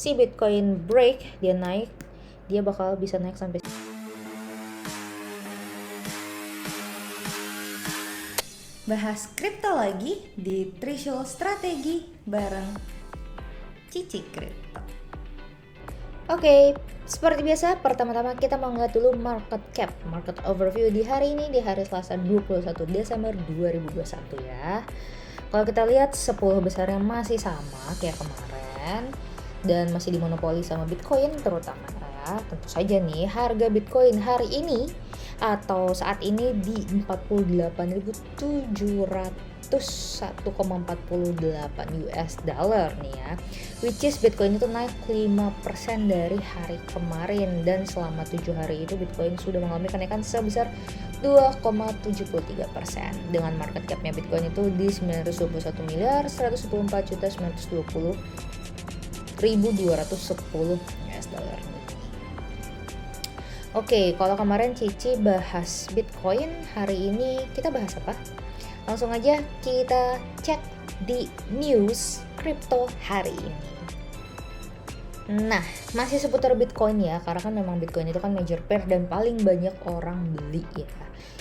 si Bitcoin break, dia naik, dia bakal bisa naik sampai Bahas kripto lagi di Trishow Strategi bareng Cici Kripto. Oke, seperti biasa, pertama-tama kita mau ngeliat dulu market cap, market overview di hari ini, di hari Selasa 21 Desember 2021 ya. Kalau kita lihat 10 besarnya masih sama kayak kemarin dan masih dimonopoli sama Bitcoin terutama ya. Tentu saja nih harga Bitcoin hari ini atau saat ini di 48.701,48 US dollar nih ya, which is Bitcoin itu naik 5% dari hari kemarin, dan selama 7 hari itu Bitcoin sudah mengalami kenaikan sebesar 2,73%, dengan market capnya Bitcoin itu di 921.194.920.210 US dollar. Oke, kalau kemarin Cici bahas Bitcoin, hari ini kita bahas apa? Langsung aja kita cek di news kripto hari ini. Nah, masih seputar Bitcoin ya, karena kan memang Bitcoin itu kan major pair dan paling banyak orang beli ya.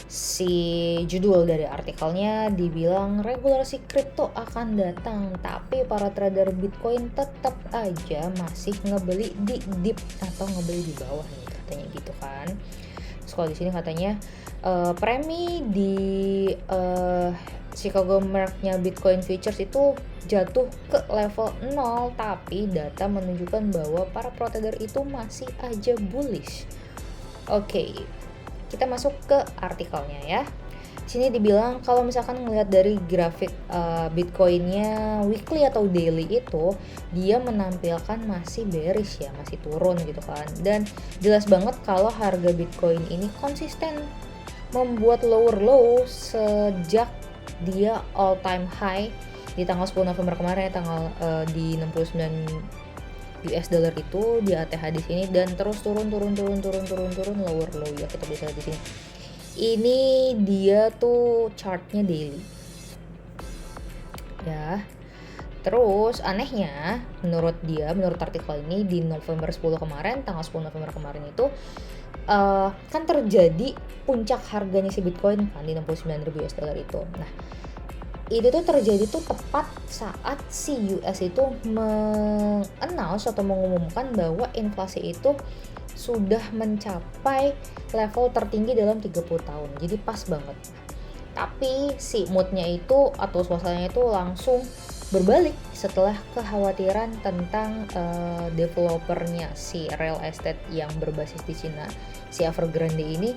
Si judul dari artikelnya dibilang regulasi kripto akan datang, tapi para trader Bitcoin tetap aja masih ngebeli di dip atau ngebeli di bawah nih, katanya gitu kan. Terus kalau di sini katanya premi di Chicago Merc-nya Bitcoin Futures itu jatuh ke level 0, tapi data menunjukkan bahwa para pro trader itu masih aja bullish. Oke, kita masuk ke artikelnya ya. Sini dibilang kalau misalkan ngelihat dari grafik Bitcoinnya weekly atau daily itu, dia menampilkan masih bearish ya, masih turun gitu kan. Dan jelas banget kalau harga Bitcoin ini konsisten membuat lower low sejak dia all time high di tanggal 10 November kemarin, tanggal di 69 US dollar itu di ATH di sini, dan terus turun lower low ya, kita bisa lihat di sini. Ini dia tuh chartnya daily ya. Terus anehnya menurut artikel ini, di November 10 kemarin, tanggal 10 November kemarin itu kan terjadi puncak harganya si Bitcoin kan di 69.000 US dollar itu. Nah, itu tuh terjadi tuh tepat saat si US itu mengannounce atau mengumumkan bahwa inflasi itu sudah mencapai level tertinggi dalam 30 tahun. Jadi pas banget. Tapi si moodnya itu atau suasananya itu langsung berbalik setelah kekhawatiran tentang developernya si real estate yang berbasis di Cina, si Evergrande ini,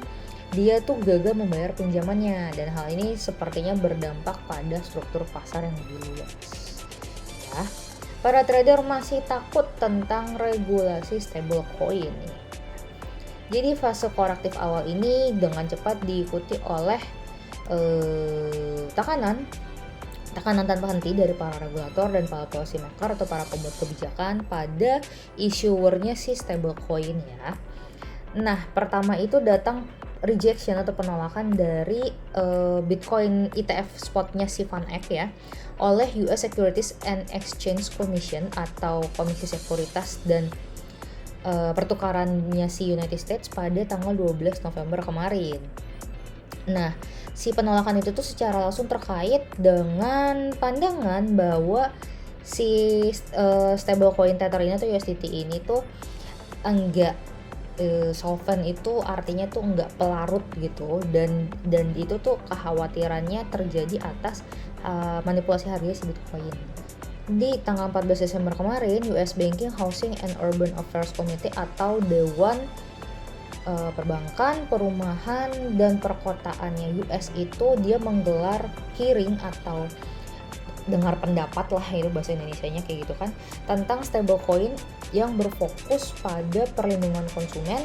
dia tuh gagal membayar pinjamannya, dan hal ini sepertinya berdampak pada struktur pasar yang lebih luas. Ya, para trader masih takut tentang regulasi stablecoin. Jadi fase korektif awal ini dengan cepat diikuti oleh tekanan tanpa henti dari para regulator dan para policy maker atau para pembuat kebijakan pada issuernya si stablecoin ya. Nah, pertama itu datang rejection atau penolakan dari Bitcoin ETF spotnya si VanEck ya, oleh US Securities and Exchange Commission atau Komisi Sekuritas dan pertukarannya si United States pada tanggal 12 November kemarin. Nah, si penolakan itu tuh secara langsung terkait dengan pandangan bahwa si stablecoin Tether ini atau USDT ini tuh enggak solvent, itu artinya tuh enggak pelarut gitu, dan itu tuh kekhawatirannya terjadi atas manipulasi harga si Bitcoin. Di tanggal 14 Desember kemarin, US Banking, Housing and Urban Affairs Committee atau Dewan Perbankan, Perumahan dan Perkotaannya US itu dia menggelar hearing atau dengar pendapat lah, itu bahasa Indonesianya kayak gitu kan, tentang stablecoin yang berfokus pada perlindungan konsumen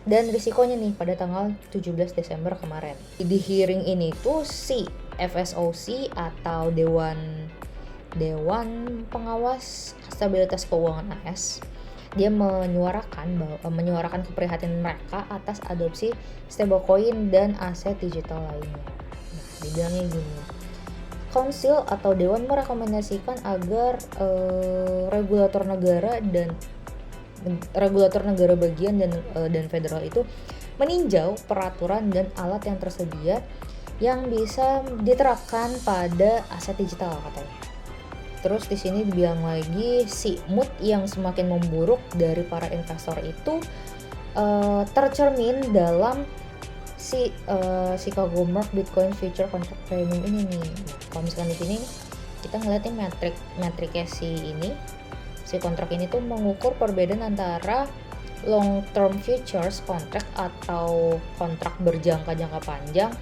dan risikonya nih pada tanggal 17 Desember kemarin. Di hearing ini tuh si FSOC atau Dewan Pengawas Stabilitas Keuangan AS, dia menyuarakan keprihatinan mereka atas adopsi stablecoin dan aset digital lainnya. Nah, dibilangnya gini, Council atau Dewan merekomendasikan agar regulator negara dan regulator negara bagian dan federal itu meninjau peraturan dan alat yang tersedia yang bisa diterapkan pada aset digital katanya. Terus di sini dibilang lagi si mood yang semakin memburuk dari para investor itu tercermin dalam si Chicago Merc Bitcoin Future Contract Premium ini nih. Kalau misalkan di sini kita ngeliatin metriknya si kontrak ini tuh mengukur perbedaan antara long term futures contract atau kontrak berjangka panjang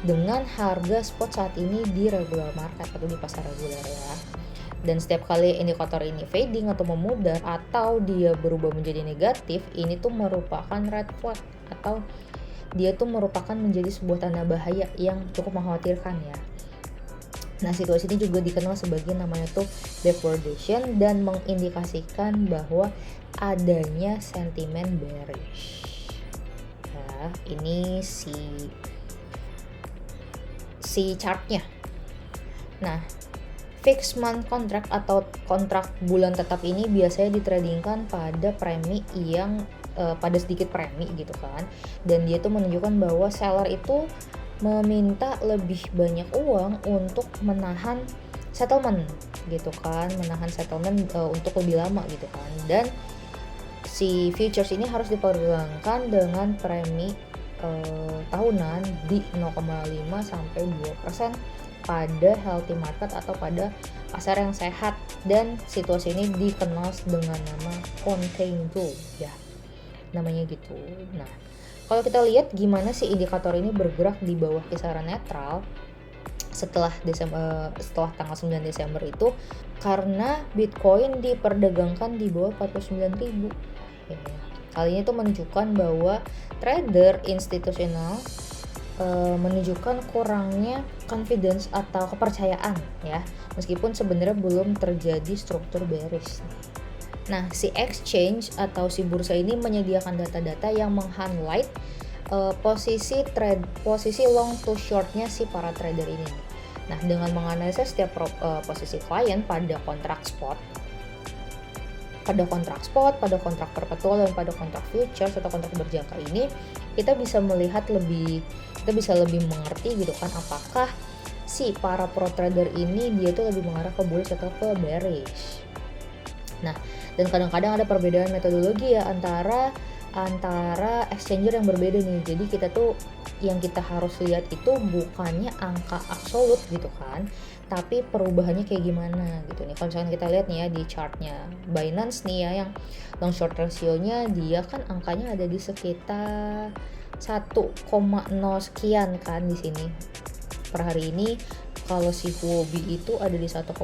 dengan harga spot saat ini di regular market atau di pasar reguler ya. Dan setiap kali indikator ini fading atau memudar atau dia berubah menjadi negatif, ini tuh merupakan red flag atau dia tuh merupakan menjadi sebuah tanda bahaya yang cukup mengkhawatirkan ya. Nah, situasi ini juga dikenal sebagai namanya tuh backwardation dan mengindikasikan bahwa adanya sentimen bearish. Nah, ini si chartnya. Nah, fixed month contract atau kontrak bulan tetap ini biasanya ditradingkan pada premi yang pada sedikit premi gitu kan. Dan dia tuh menunjukkan bahwa seller itu meminta lebih banyak uang untuk menahan settlement gitu kan, untuk lebih lama gitu kan. Dan si futures ini harus diperdagangkan dengan premi tahunan di 0,5 sampai 2% pada healthy market atau pada pasar yang sehat, dan situasi ini dikenal dengan nama contained growth ya, namanya gitu. Nah, kalau kita lihat gimana sih indikator ini bergerak di bawah kisaran netral setelah tanggal 9 Desember itu, karena Bitcoin diperdagangkan di bawah 49.000 ya. Hal ini tuh menunjukkan bahwa trader institusional menunjukkan kurangnya confidence atau kepercayaan ya, meskipun sebenarnya belum terjadi struktur bearish. Nah, si exchange atau si bursa ini menyediakan data-data yang meng-highlight posisi long to shortnya si para trader ini. Nah, dengan menganalisa setiap posisi klien pada kontrak spot, pada kontrak perpetual dan pada kontrak futures atau kontrak berjangka ini, kita bisa lebih mengerti gitu kan, apakah si para pro trader ini dia tuh lebih mengarah ke bullish atau ke bearish. Nah, dan kadang-kadang ada perbedaan metodologi ya antara exchanger yang berbeda nih. Jadi kita tuh yang kita harus lihat itu bukannya angka absolut gitu kan, tapi perubahannya kayak gimana gitu nih. Kalau misalkan kita lihat nih ya di chartnya Binance nih ya, yang long short ratio-nya dia kan angkanya ada di sekitar 1,0 sekian kan di sini per hari ini. Kalau si Huobi itu ada di 1,02,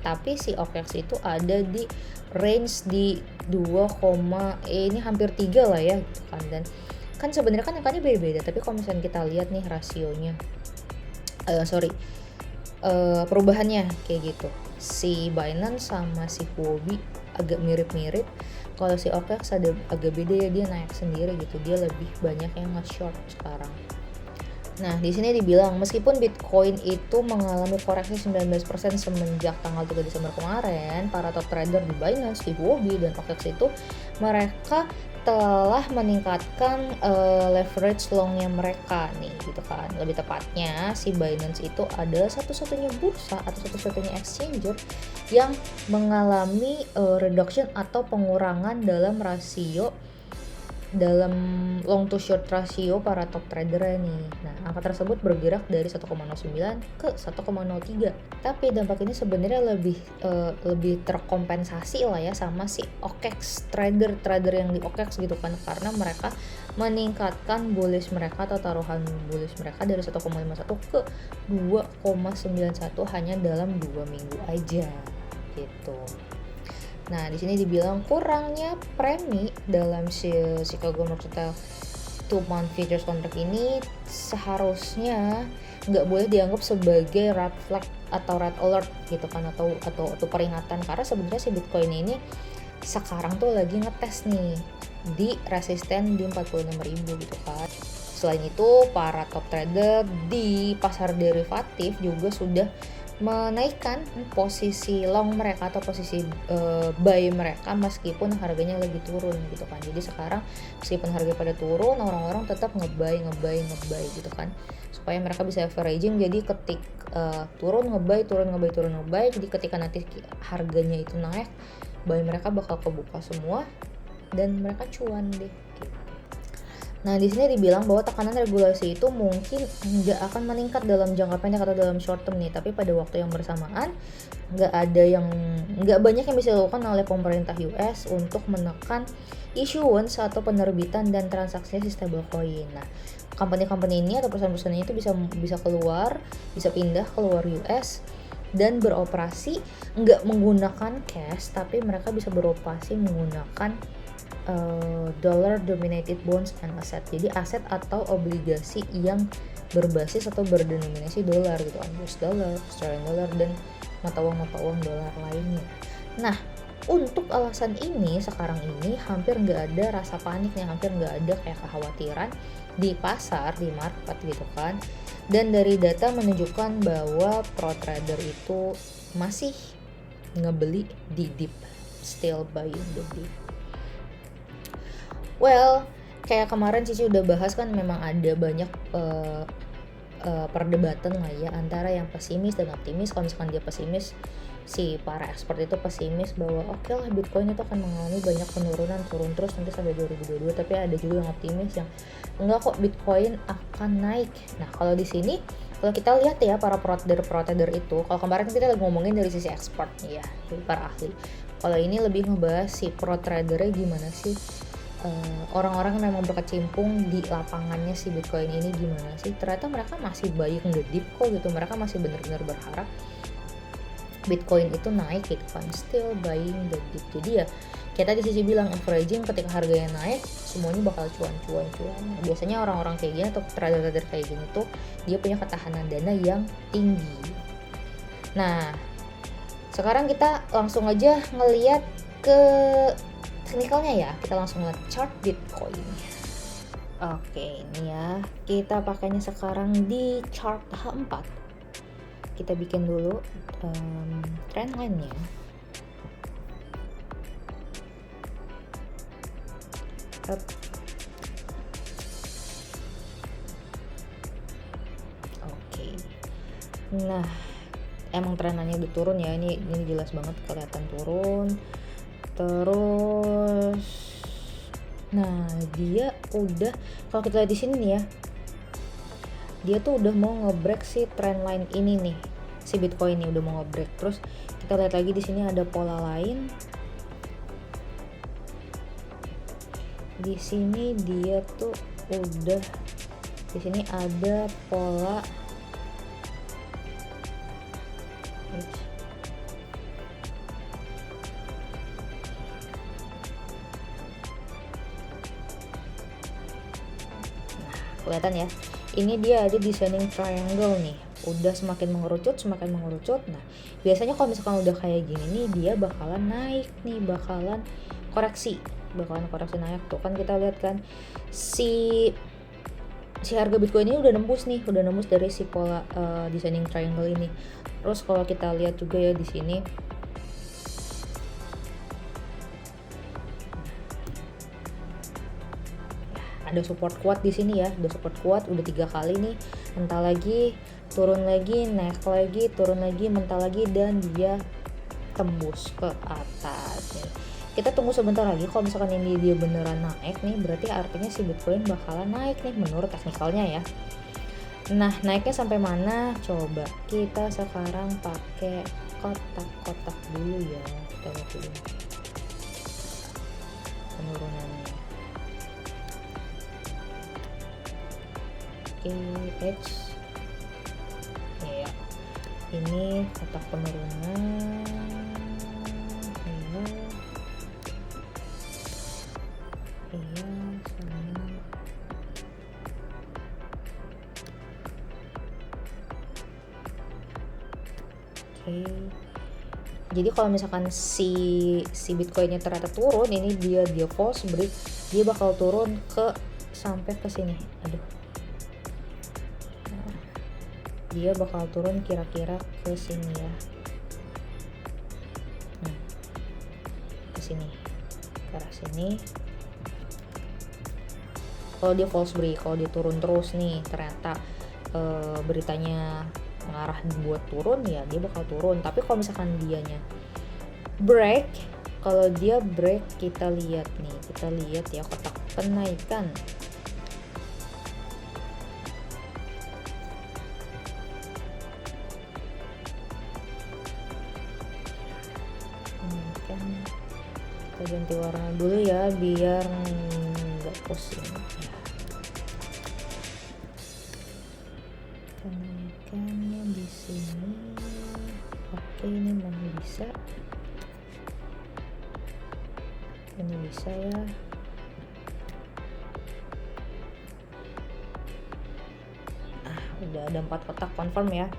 tapi si OKX itu ada di range di 2, ini hampir 3 lah ya gitu kan. Dan kan sebenarnya kan angkanya beda-beda, tapi kalau misalnya kita lihat nih rasionya perubahannya kayak gitu, si Binance sama si Huobi agak mirip-mirip. Kalau si OKX ada agak beda ya, dia naik sendiri gitu, dia lebih banyak yang nge-short sekarang. Nah, di sini dibilang meskipun Bitcoin itu mengalami koreksi 19% semenjak tanggal 3 Desember kemarin, para top trader di Binance, di Huobi, dan OKX itu mereka telah meningkatkan leverage longnya mereka nih gitu kan. Lebih tepatnya si Binance itu adalah satu-satunya bursa atau satu-satunya exchanger yang mengalami reduction atau pengurangan dalam long to short rasio para top trader nih. Nah, angka tersebut bergerak dari 1,09 ke 1,03. Tapi dampak ini sebenarnya lebih terkompensasi lah ya sama si OKX trader yang di OKX gitu kan, karena mereka meningkatkan bullish mereka atau taruhan bullish mereka dari 1,51 ke 2,91 hanya dalam 2 minggu aja gitu. Nah, di sini dibilang kurangnya premi dalam Chicago Mercantile 2-month futures contract ini seharusnya nggak boleh dianggap sebagai red flag atau red alert gitu kan, atau peringatan, karena sebenarnya si Bitcoin ini sekarang tuh lagi ngetes nih di resisten di 46.000 gitu kan. Selain itu, para top trader di pasar derivatif juga sudah menaikkan posisi long mereka atau posisi buy mereka meskipun harganya lagi turun gitu kan. Jadi sekarang meskipun harga pada turun, orang-orang tetap ngebuy gitu kan, supaya mereka bisa averaging. Jadi turun ngebuy, jadi ketika nanti harganya itu naik, buy mereka bakal kebuka semua dan mereka cuan deh gitu. Nah, di sini dibilang bahwa tekanan regulasi itu mungkin nggak akan meningkat dalam jangka pendek atau dalam short term nih, tapi pada waktu yang bersamaan nggak banyak yang bisa dilakukan oleh pemerintah US untuk menekan issuance atau penerbitan dan transaksinya si stablecoin. Nah, company-company ini atau perusahaan-perusahaan ini itu bisa pindah keluar US dan beroperasi nggak menggunakan cash, tapi mereka bisa beroperasi menggunakan dollar dominated bonds and asset. Jadi aset atau obligasi yang berbasis atau berdenominasi dolar gitu kan, US dollar, Australian dollar, dan mata uang dolar lainnya. Nah, untuk alasan ini sekarang ini hampir nggak ada rasa panik nih, hampir nggak ada kayak kekhawatiran di pasar, di market gitu kan. Dan dari data menunjukkan bahwa pro trader itu masih ngebeli di dip, still buying the dip. Well, kayak kemarin Cici udah bahas kan, memang ada banyak perdebatan lah ya antara yang pesimis dan optimis. Kalau misalkan dia pesimis, si para expert itu pesimis bahwa oke lah Bitcoin itu akan mengalami banyak penurunan, turun terus nanti sampai 2022. Tapi ada juga yang optimis yang enggak kok, Bitcoin akan naik. Nah, kalau di sini kalau kita lihat ya para pro-trader itu, kalau kemarin kita lagi ngomongin dari sisi expert ya, dari para ahli. Kalau ini lebih ngebahas si pro-tradernya gimana sih, orang-orang yang memang berkecimpung di lapangannya si Bitcoin ini gimana sih. Ternyata mereka masih buying the dip kok gitu, mereka masih benar-benar berharap Bitcoin itu naik gitu kan, still buying the dip. Jadi ya kita di sisi bilang averaging, ketika harganya naik semuanya bakal cuan. Biasanya orang-orang kayak gini atau trader-trader kayak gini tuh dia punya ketahanan dana yang tinggi. Nah, sekarang kita langsung aja ngeliat ke teknikalnya ya, kita langsung lihat chart Bitcoin. Oke, ini ya, kita pakainya sekarang di chart H4. Kita bikin dulu trend line-nya. Oke. Nah, emang trend line-nya udah turun ya, ini jelas banget kelihatan turun. Terus, nah dia udah, kalau kita lihat di sini nih ya, dia tuh udah mau nge-break si trend line ini nih, si Bitcoin ini udah mau nge-break. Terus kita lihat lagi di sini ada pola lain. Di sini dia tuh udah, di sini ada pola kelihatan ya, ini dia ada descending triangle nih, udah semakin mengerucut. Nah, biasanya kalau misalkan udah kayak gini nih, dia bakalan naik nih, bakalan koreksi naik tuh kan. Kita lihat kan si harga Bitcoin ini udah nembus dari si pola descending triangle ini. Terus kalau kita lihat juga ya di sini, ada support kuat di sini ya, udah 3 kali nih, mental lagi, turun lagi, naik lagi, turun lagi, mental lagi, dan dia tembus ke atas nih. Kita tunggu sebentar lagi, kalau misalkan ini dia beneran naik nih, berarti artinya si Bitcoin bakalan naik nih menurut teknikalnya ya. Nah, naiknya sampai mana? Coba kita sekarang pakai kotak-kotak dulu ya, kita lihat dulu penurunannya. H ya, ini kotak penurunan sama. Oke, jadi kalau misalkan si Bitcoinnya ternyata turun, ini dia false break, dia bakal turun ke sampai ke sini. dia bakal turun kira-kira ke sini ya. Ke sini, ke arah sini. Kalau dia false break, kalau dia turun terus nih ternyata beritanya mengarah buat turun, ya dia bakal turun. Tapi kalau misalkan dianya break, kalau dia break, kita lihat ya kotak penaikan. Kan kita ganti warna dulu ya biar nggak pusing. Kenaikannya di sini. Oke, ini masih bisa. Ini bisa ya. Udah ada 4 kotak confirm ya.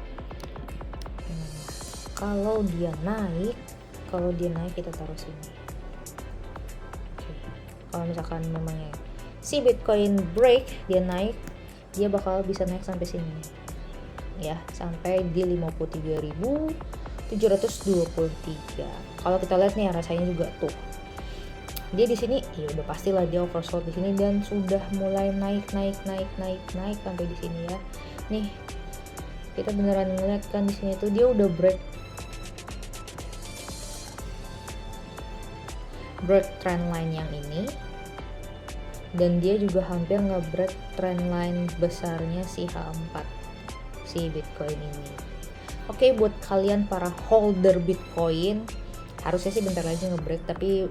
Kalau dia naik kita taruh sini. Kalau misalkan memangnya si Bitcoin break, dia naik, dia bakal bisa naik sampai sini ya, sampai di 53.723. Kalau kita lihat nih rasanya juga tuh dia di sini ya udah pastilah dia oversold di sini dan sudah mulai naik sampai di sini ya. Nih kita beneran ngeliat kan di sini tuh dia udah break trend line yang ini, dan dia juga hampir nge-break trend line besarnya si H4 si Bitcoin ini. Oke, buat kalian para holder Bitcoin harusnya sih bentar lagi nge-break, tapi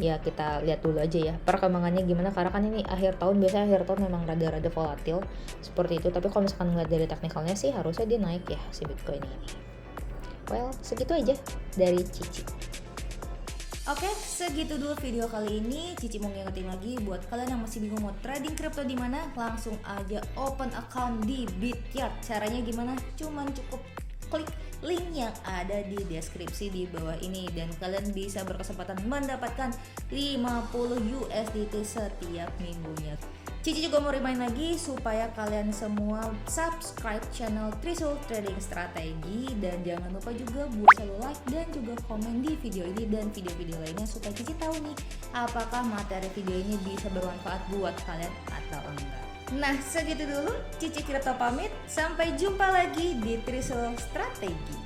ya kita lihat dulu aja ya perkembangannya gimana, karena kan ini akhir tahun, biasanya akhir tahun memang rada-rada volatil seperti itu. Tapi kalau misalkan ngeliat dari teknikalnya sih harusnya dia naik ya si Bitcoin ini. Well, segitu aja dari Cici. Oke, segitu dulu video kali ini. Cici mau ngingetin lagi buat kalian yang masih bingung mau trading crypto di mana, langsung aja open account di Bityard. Caranya gimana? Cuman cukup klik link yang ada di deskripsi di bawah ini dan kalian bisa berkesempatan mendapatkan 50 USDT setiap minggunya. Cici juga mau remind lagi supaya kalian semua subscribe channel Trisul Trading Strategi, dan jangan lupa juga buat selalu like dan juga komen di video ini dan video-video lainnya supaya Cici tahu nih apakah materi video ini bisa bermanfaat buat kalian atau enggak. Nah, segitu dulu Cici Crypto pamit, sampai jumpa lagi di Trisul Strategi.